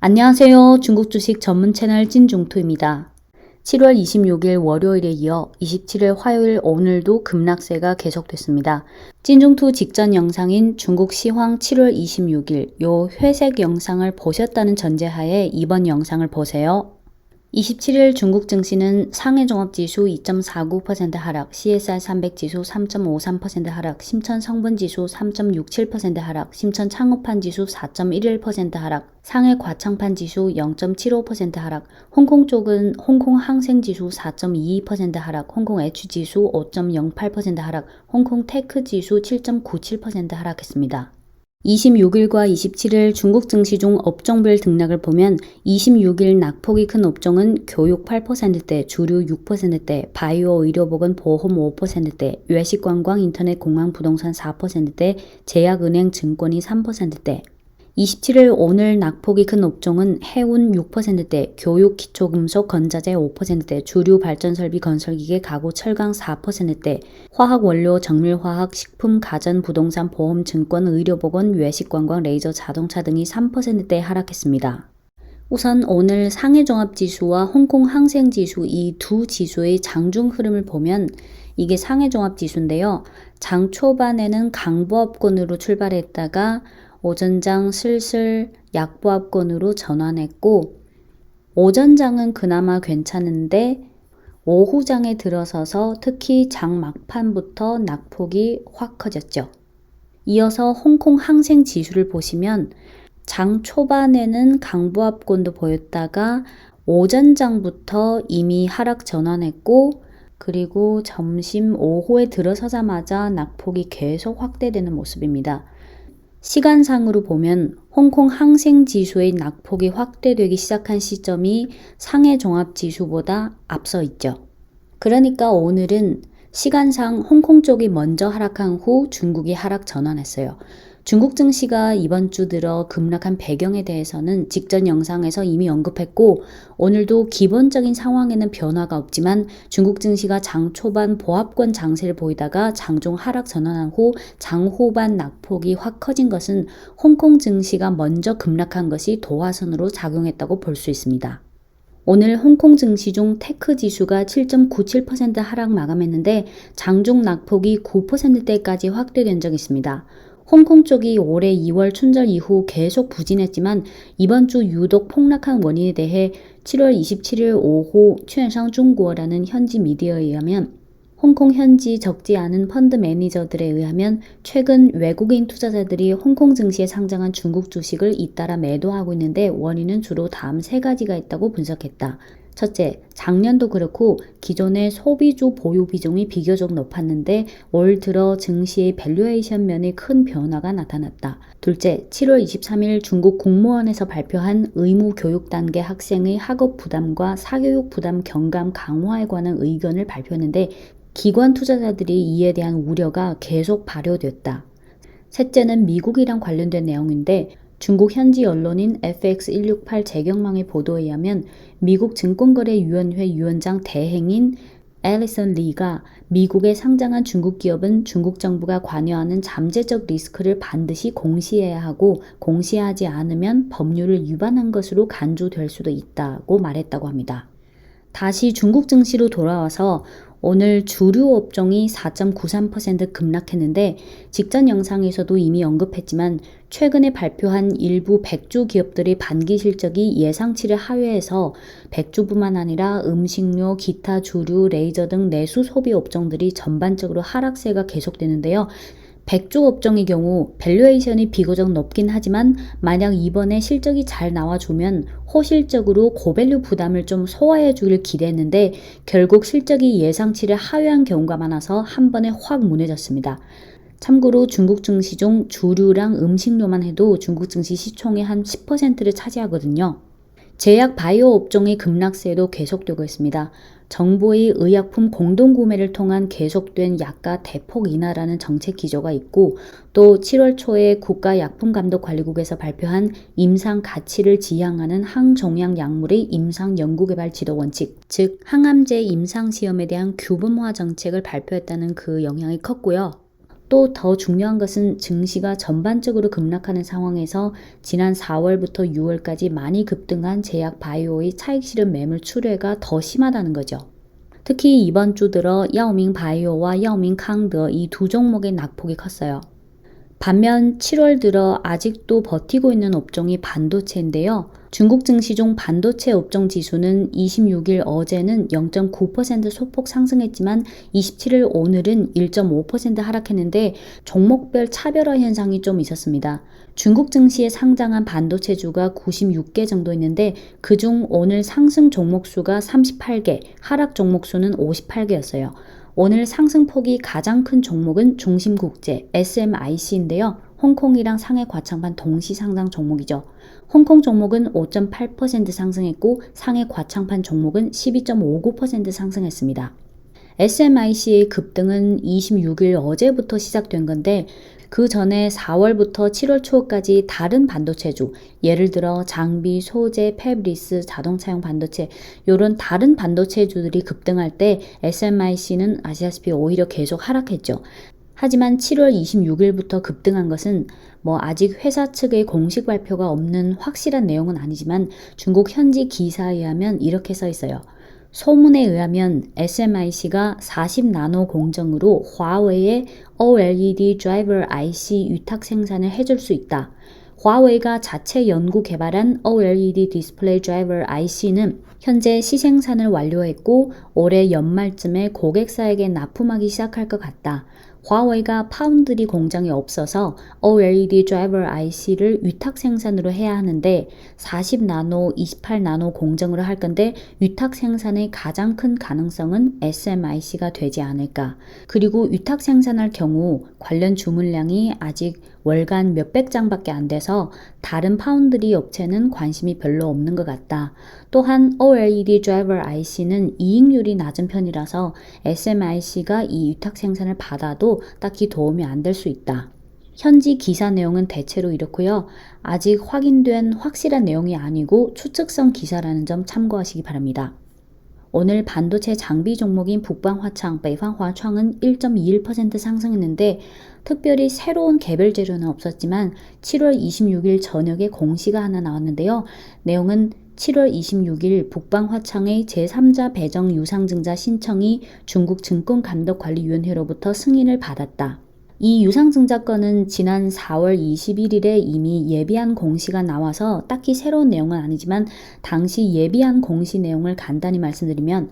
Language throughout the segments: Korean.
안녕하세요. 중국 주식 전문 채널 찐중투입니다. 7월 26일 월요일에 이어 27일 화요일 오늘도 급락세가 계속됐습니다. 찐중투 직전 영상인 중국 시황 7월 26일 요 회색 영상을 보셨다는 전제하에 이번 영상을 보세요. 27일 중국 증시는 상해 종합지수 2.49% 하락, CSR 300 지수 3.53% 하락, 심천 성분 지수 3.67% 하락, 심천 창업판 지수 4.11% 하락, 상해 과창판 지수 0.75% 하락, 홍콩 쪽은 홍콩 항생 지수 4.22% 하락, 홍콩 H 지수 5.08% 하락, 홍콩 테크 지수 7.97% 하락했습니다. 26일과 27일 중국 증시 중 업종별 등락을 보면 26일 낙폭이 큰 업종은 교육 8%대, 주류 6%대, 바이오 의료보건 보험 5%대, 외식 관광 인터넷 공항 부동산 4%대, 제약은행 증권이 3%대, 27일 오늘 낙폭이 큰 업종은 해운 6%대, 교육 기초금속 건자재 5%대, 주류 발전설비 건설기계 가구 철강 4%대, 화학원료 정밀화학 식품 가전 부동산 보험 증권 의료보건 외식관광 레이저 자동차 등이 3%대 하락했습니다. 우선 오늘 상해종합지수와 홍콩 항생지수 이 두 지수의 장중 흐름을 보면 이게 상해종합지수인데요. 장 초반에는 강보합권으로 출발했다가 오전장 슬슬 약보합권으로 전환했고 오전장은 그나마 괜찮은데 오후장에 들어서서 특히 장 막판부터 낙폭이 확 커졌죠. 이어서 홍콩 항생 지수를 보시면 장 초반에는 강보합권도 보였다가 오전장부터 이미 하락 전환했고 그리고 점심 오후에 들어서자마자 낙폭이 계속 확대되는 모습입니다. 시간상으로 보면 홍콩 항생지수의 낙폭이 확대되기 시작한 시점이 상해종합지수보다 앞서 있죠. 그러니까 오늘은 시간상 홍콩 쪽이 먼저 하락한 후 중국이 하락 전환했어요. 중국 증시가 이번 주 들어 급락한 배경에 대해서는 직전 영상에서 이미 언급했고 오늘도 기본적인 상황에는 변화가 없지만 중국 증시가 장 초반 보합권 장세를 보이다가 장중 하락 전환한 후 장 후반 낙폭이 확 커진 것은 홍콩 증시가 먼저 급락한 것이 도화선으로 작용했다고 볼 수 있습니다. 오늘 홍콩 증시 중 테크 지수가 7.97% 하락 마감했는데 장중 낙폭이 9%대까지 확대된 적이 있습니다. 홍콩 쪽이 올해 2월 춘절 이후 계속 부진했지만 이번 주 유독 폭락한 원인에 대해 7월 27일 오후券商中国라는 현지 미디어에 의하면 홍콩 현지 적지 않은 펀드 매니저들에 의하면 최근 외국인 투자자들이 홍콩 증시에 상장한 중국 주식을 잇따라 매도하고 있는데 원인은 주로 다음 세 가지가 있다고 분석했다. 첫째, 작년도 그렇고 기존의 소비주 보유 비중이 비교적 높았는데 올 들어 증시의 밸류에이션 면에 큰 변화가 나타났다. 둘째, 7월 23일 중국 국무원에서 발표한 의무 교육 단계 학생의 학업 부담과 사교육 부담 경감 강화에 관한 의견을 발표했는데 기관 투자자들이 이에 대한 우려가 계속 발효됐다. 셋째는 미국이랑 관련된 내용인데 중국 현지 언론인 FX168 재경망의 보도에 의하면 미국 증권거래위원회 위원장 대행인 앨리슨 리가 미국에 상장한 중국 기업은 중국 정부가 관여하는 잠재적 리스크를 반드시 공시해야 하고 공시하지 않으면 법률을 위반한 것으로 간주될 수도 있다고 말했다고 합니다. 다시 중국 증시로 돌아와서 오늘 주류 업종이 4.93% 급락했는데 직전 영상에서도 이미 언급했지만 최근에 발표한 일부 백주 기업들의 반기 실적이 예상치를 하회해서 백주뿐만 아니라 음식료, 기타 주류, 레이저 등 내수 소비 업종들이 전반적으로 하락세가 계속되는데요. 백주 업종의 경우 밸류에이션이 비교적 높긴 하지만 만약 이번에 실적이 잘 나와주면 호실적으로 고밸류 부담을 좀 소화해 주길 기대했는데 결국 실적이 예상치를 하회한 경우가 많아서 한 번에 확 무너졌습니다. 참고로 중국 증시 중 주류랑 음식료만 해도 중국 증시 시총의 한 10%를 차지하거든요. 제약 바이오 업종의 급락세도 계속되고 있습니다. 정부의 의약품 공동구매를 통한 계속된 약가 대폭 인하라는 정책 기조가 있고 또 7월 초에 국가약품감독관리국에서 발표한 임상 가치를 지향하는 항종양 약물의 임상 연구개발 지도 원칙, 즉 항암제 임상 시험에 대한 규범화 정책을 발표했다는 그 영향이 컸고요. 또 더 중요한 것은 증시가 전반적으로 급락하는 상황에서 지난 4월부터 6월까지 많이 급등한 제약 바이오의 차익 실현 매물 출회가 더 심하다는 거죠. 특히 이번 주 들어 야오밍 바이오와 야오밍 캉더 이 두 종목의 낙폭이 컸어요. 반면 7월 들어 아직도 버티고 있는 업종이 반도체인데요. 중국 증시종 반도체 업종 지수는 26일 어제는 0.9% 소폭 상승했지만 27일 오늘은 1.5% 하락했는데 종목별 차별화 현상이 좀 있었습니다. 중국 증시에 상장한 반도체주가 96개 정도 있는데 그중 오늘 상승 종목 수가 38개, 하락 종목 수는 58개였어요. 오늘 상승폭이 가장 큰 종목은 중심국제 SMIC인데요. 홍콩이랑 상해 과창판 동시 상장 종목이죠. 홍콩 종목은 5.8% 상승했고 상해 과창판 종목은 12.59% 상승했습니다. SMIC의 급등은 26일 어제부터 시작된 건데 그 전에 4월부터 7월 초까지 다른 반도체주, 예를 들어 장비, 소재, 패브리스, 자동차용 반도체 이런 다른 반도체주들이 급등할 때 SMIC는 아시다시피 오히려 계속 하락했죠. 하지만 7월 26일부터 급등한 것은 아직 회사 측의 공식 발표가 없는 확실한 내용은 아니지만 중국 현지 기사에 의하면 이렇게 써 있어요. 소문에 의하면 SMIC가 40나노 공정으로 화웨이의 OLED 드라이버 IC 위탁 생산을 해줄 수 있다. 화웨이가 자체 연구 개발한 OLED 디스플레이 드라이버 IC는 현재 시생산을 완료했고 올해 연말쯤에 고객사에게 납품하기 시작할 것 같다. 화웨이가 파운드리 공장이 없어서 OLED 드라이버 IC를 위탁 생산으로 해야 하는데 40나노, 28나노 공정으로 할 건데 위탁 생산의 가장 큰 가능성은 SMIC가 되지 않을까. 그리고 위탁 생산할 경우 관련 주문량이 아직 월간 몇백 장밖에 안 돼서 다른 파운드리 업체는 관심이 별로 없는 것 같다. 또한 OLED 드라이버 IC는 이익률이 낮은 편이라서 SMIC가 이 위탁 생산을 받아도 딱히 도움이 안 될 수 있다. 현지 기사 내용은 대체로 이렇고요. 아직 확인된 확실한 내용이 아니고 추측성 기사라는 점 참고하시기 바랍니다. 오늘 반도체 장비 종목인 북방화창, 베이방화창은 1.21% 상승했는데 특별히 새로운 개별 재료는 없었지만 7월 26일 저녁에 공시가 하나 나왔는데요. 내용은 7월 26일 북방화창의 제3자 배정 유상증자 신청이 중국 증권감독관리위원회로부터 승인을 받았다. 이 유상증자건은 지난 4월 21일에 이미 예비한 공시가 나와서 딱히 새로운 내용은 아니지만 당시 예비한 공시 내용을 간단히 말씀드리면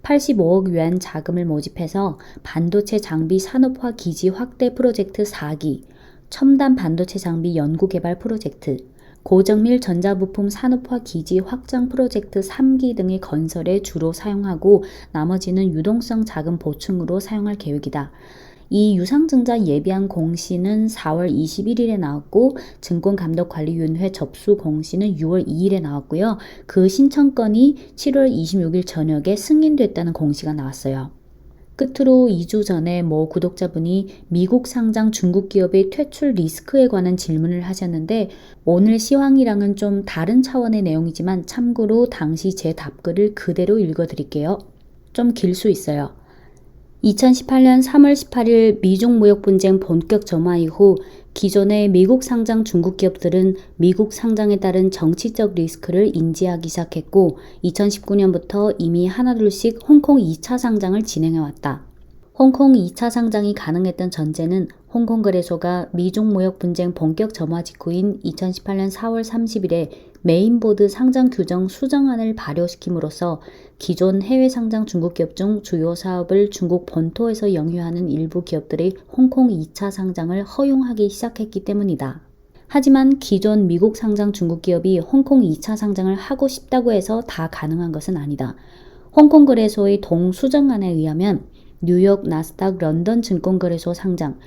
85억 yuan 자금을 모집해서 반도체 장비 산업화 기지 확대 프로젝트 4기, 첨단 반도체 장비 연구 개발 프로젝트, 고정밀 전자부품 산업화 기지 확장 프로젝트 3기 등의 건설에 주로 사용하고 나머지는 유동성 자금 보충으로 사용할 계획이다. 이 유상증자 예비한 공시는 4월 21일에 나왔고 증권감독관리위원회 접수 공시는 6월 2일에 나왔고요. 그 신청건이 7월 26일 저녁에 승인됐다는 공시가 나왔어요. 끝으로 2주 전에 구독자분이 미국 상장 중국 기업의 퇴출 리스크에 관한 질문을 하셨는데 오늘 시황이랑은 좀 다른 차원의 내용이지만 참고로 당시 제 답글을 그대로 읽어드릴게요. 좀 길 수 있어요. 2018년 3월 18일 미중 무역 분쟁 본격 점화 이후 기존의 미국 상장 중국 기업들은 미국 상장에 따른 정치적 리스크를 인지하기 시작했고 2019년부터 이미 하나둘씩 홍콩 2차 상장을 진행해왔다. 홍콩 2차 상장이 가능했던 전제는 홍콩 거래소가 미중 무역 분쟁 본격 점화 직후인 2018년 4월 30일에 메인보드 상장 규정 수정안을 발효시킴으로써 기존 해외 상장 중국 기업 중 주요 사업을 중국 본토에서 영위하는 일부 기업들의 홍콩 2차 상장을 허용하기 시작했기 때문이다. 하지만 기존 미국 상장 중국 기업이 홍콩 2차 상장을 하고 싶다고 해서 다 가능한 것은 아니다. 홍콩 거래소의 동수정안에 의하면 뉴욕, 나스닥, 런던 증권거래소 상장,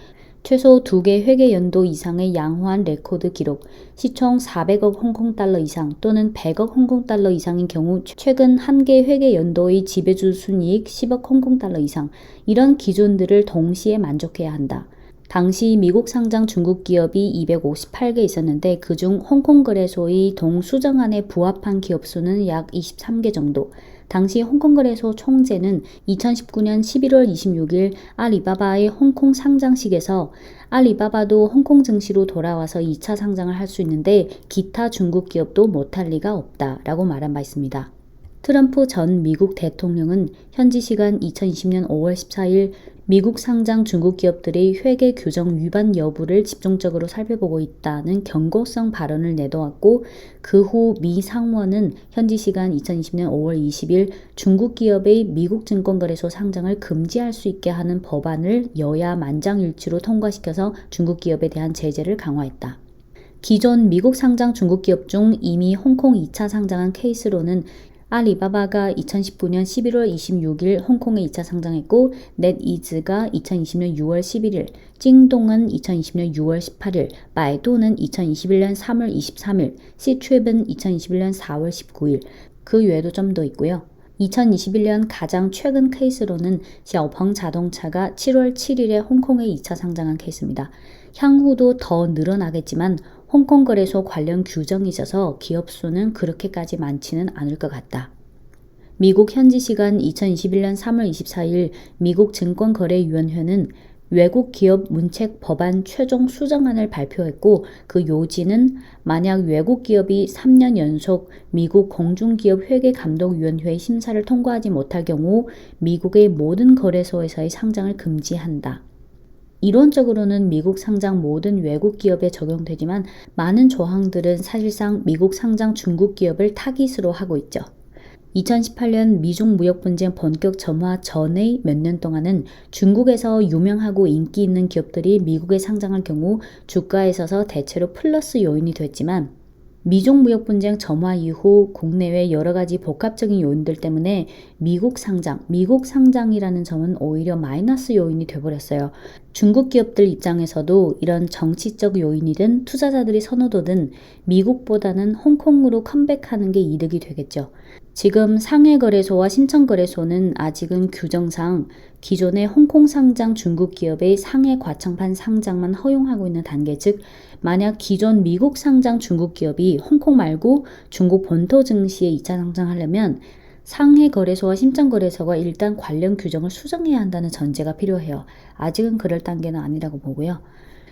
최소 2개 회계 연도 이상의 양호한 레코드 기록, 시총 400억 홍콩달러 이상 또는 100억 홍콩달러 이상인 경우 최근 1개 회계 연도의 지배주 순이익 10억 홍콩달러 이상 이런 기준들을 동시에 만족해야 한다. 당시 미국 상장 중국 기업이 258개 있었는데 그중 홍콩 거래소의 동수정안에 부합한 기업 수는 약 23개 정도. 당시 홍콩 거래소 총재는 2019년 11월 26일 알리바바의 홍콩 상장식에서 알리바바도 홍콩 증시로 돌아와서 2차 상장을 할 수 있는데 기타 중국 기업도 못할 리가 없다라고 말한 바 있습니다. 트럼프 전 미국 대통령은 현지 시간 2020년 5월 14일 미국 상장 중국 기업들의 회계 규정 위반 여부를 집중적으로 살펴보고 있다는 경고성 발언을 내놓았고 그 후 미 상원은 현지 시간 2020년 5월 20일 중국 기업의 미국 증권거래소 상장을 금지할 수 있게 하는 법안을 여야 만장일치로 통과시켜서 중국 기업에 대한 제재를 강화했다. 기존 미국 상장 중국 기업 중 이미 홍콩 2차 상장한 케이스로는 알리바바가 2019년 11월 26일 홍콩에 2차 상장했고 넷이즈가 2020년 6월 11일, 찡동은 2020년 6월 18일, 바이두는 2021년 3월 23일, 시트랩은 2021년 4월 19일, 그 외에도 좀 더 있고요. 2021년 가장 최근 케이스로는 샤오펑 자동차가 7월 7일에 홍콩에 2차 상장한 케이스입니다. 향후도 더 늘어나겠지만 홍콩 거래소 관련 규정이 있어서 기업 수는 그렇게까지 많지는 않을 것 같다. 미국 현지 시간 2021년 3월 24일 미국 증권거래위원회는 외국 기업 문책 법안 최종 수정안을 발표했고 그 요지는 만약 외국 기업이 3년 연속 미국 공중기업회계감독위원회의 심사를 통과하지 못할 경우 미국의 모든 거래소에서의 상장을 금지한다. 이론적으로는 미국 상장 모든 외국 기업에 적용되지만 많은 조항들은 사실상 미국 상장 중국 기업을 타깃으로 하고 있죠. 2018년 미중 무역 분쟁 본격 점화 전의 몇 년 동안은 중국에서 유명하고 인기 있는 기업들이 미국에 상장할 경우 주가에 있어서 대체로 플러스 요인이 됐지만 미중 무역 분쟁 점화 이후 국내외 여러 가지 복합적인 요인들 때문에 미국 상장이라는 점은 오히려 마이너스 요인이 돼버렸어요. 중국 기업들 입장에서도 이런 정치적 요인이든 투자자들이 선호도든 미국보다는 홍콩으로 컴백하는 게 이득이 되겠죠. 지금 상해거래소와 신천거래소는 아직은 규정상 기존의 홍콩 상장 중국 기업의 상해 과청판 상장만 허용하고 있는 단계, 즉 만약 기존 미국 상장 중국 기업이 홍콩 말고 중국 본토 증시에 2차 상장하려면 상해거래소와 신천거래소가 일단 관련 규정을 수정해야 한다는 전제가 필요해요. 아직은 그럴 단계는 아니라고 보고요.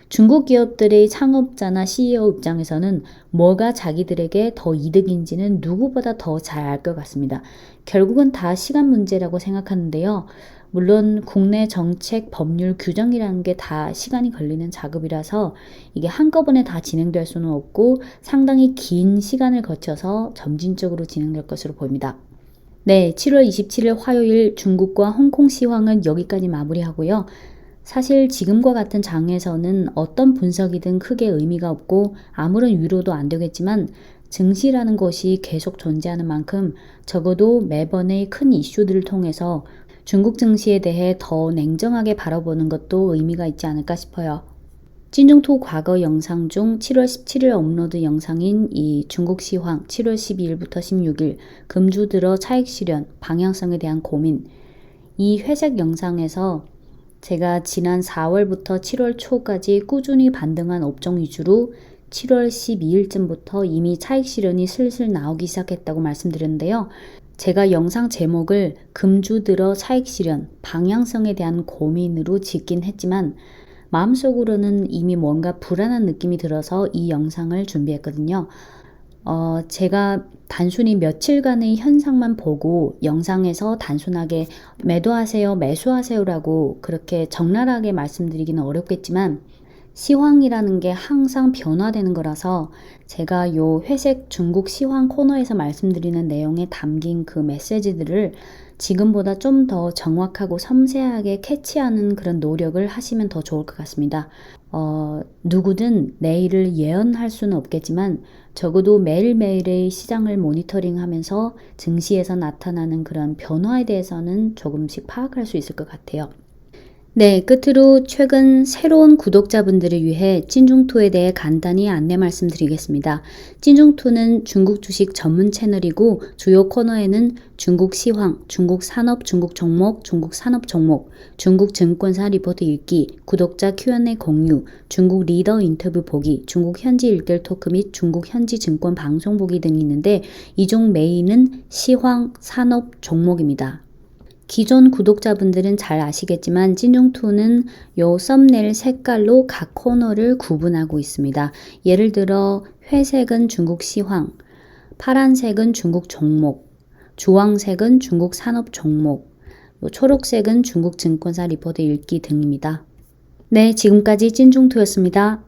중국 기업들의 창업자나 CEO 입장에서는 뭐가 자기들에게 더 이득인지는 누구보다 더 잘 알 것 같습니다. 결국은 다 시간 문제라고 생각하는데요. 물론 국내 정책, 법률, 규정이라는 게 다 시간이 걸리는 작업이라서 이게 한꺼번에 다 진행될 수는 없고 상당히 긴 시간을 거쳐서 점진적으로 진행될 것으로 보입니다. 네, 7월 27일 화요일 중국과 홍콩 시황은 여기까지 마무리하고요. 사실 지금과 같은 장에서는 어떤 분석이든 크게 의미가 없고 아무런 위로도 안 되겠지만 증시라는 것이 계속 존재하는 만큼 적어도 매번의 큰 이슈들을 통해서 중국 증시에 대해 더 냉정하게 바라보는 것도 의미가 있지 않을까 싶어요. 찐중토 과거 영상 중 7월 17일 업로드 영상인 이 중국 시황 7월 12일부터 16일 금주 들어 차익 실현, 방향성에 대한 고민, 이 회색 영상에서 제가 지난 4월부터 7월 초까지 꾸준히 반등한 업종 위주로 7월 12일쯤부터 이미 차익 실현이 슬슬 나오기 시작했다고 말씀드렸는데요. 제가 영상 제목을 금주 들어 차익 실현, 방향성에 대한 고민으로 짓긴 했지만 마음속으로는 이미 뭔가 불안한 느낌이 들어서 이 영상을 준비했거든요. 제가 단순히 며칠간의 현상만 보고 영상에서 단순하게 매도하세요, 매수하세요라고 그렇게 적나라하게 말씀드리기는 어렵겠지만 시황이라는 게 항상 변화되는 거라서 제가 요 회색 중국 시황 코너에서 말씀드리는 내용에 담긴 그 메시지들을 지금보다 좀 더 정확하고 섬세하게 캐치하는 그런 노력을 하시면 더 좋을 것 같습니다. 누구든 내일을 예언할 수는 없겠지만 적어도 매일매일의 시장을 모니터링하면서 증시에서 나타나는 그런 변화에 대해서는 조금씩 파악할 수 있을 것 같아요. 네, 끝으로 최근 새로운 구독자분들을 위해 찐중투에 대해 간단히 안내 말씀드리겠습니다. 찐중투는 중국 주식 전문 채널이고 주요 코너에는 중국 시황, 중국 산업, 중국 종목, 중국 산업 종목, 중국 증권사 리포트 읽기, 구독자 Q&A 공유, 중국 리더 인터뷰 보기, 중국 현지 일대일 토크 및 중국 현지 증권 방송 보기 등이 있는데 이 중 메인은 시황, 산업 종목입니다. 기존 구독자분들은 잘 아시겠지만 찐중투는 요 썸네일 색깔로 각 코너를 구분하고 있습니다. 예를 들어 회색은 중국 시황, 파란색은 중국 종목, 주황색은 중국 산업 종목, 초록색은 중국 증권사 리포트 읽기 등입니다. 네, 지금까지 찐중투였습니다.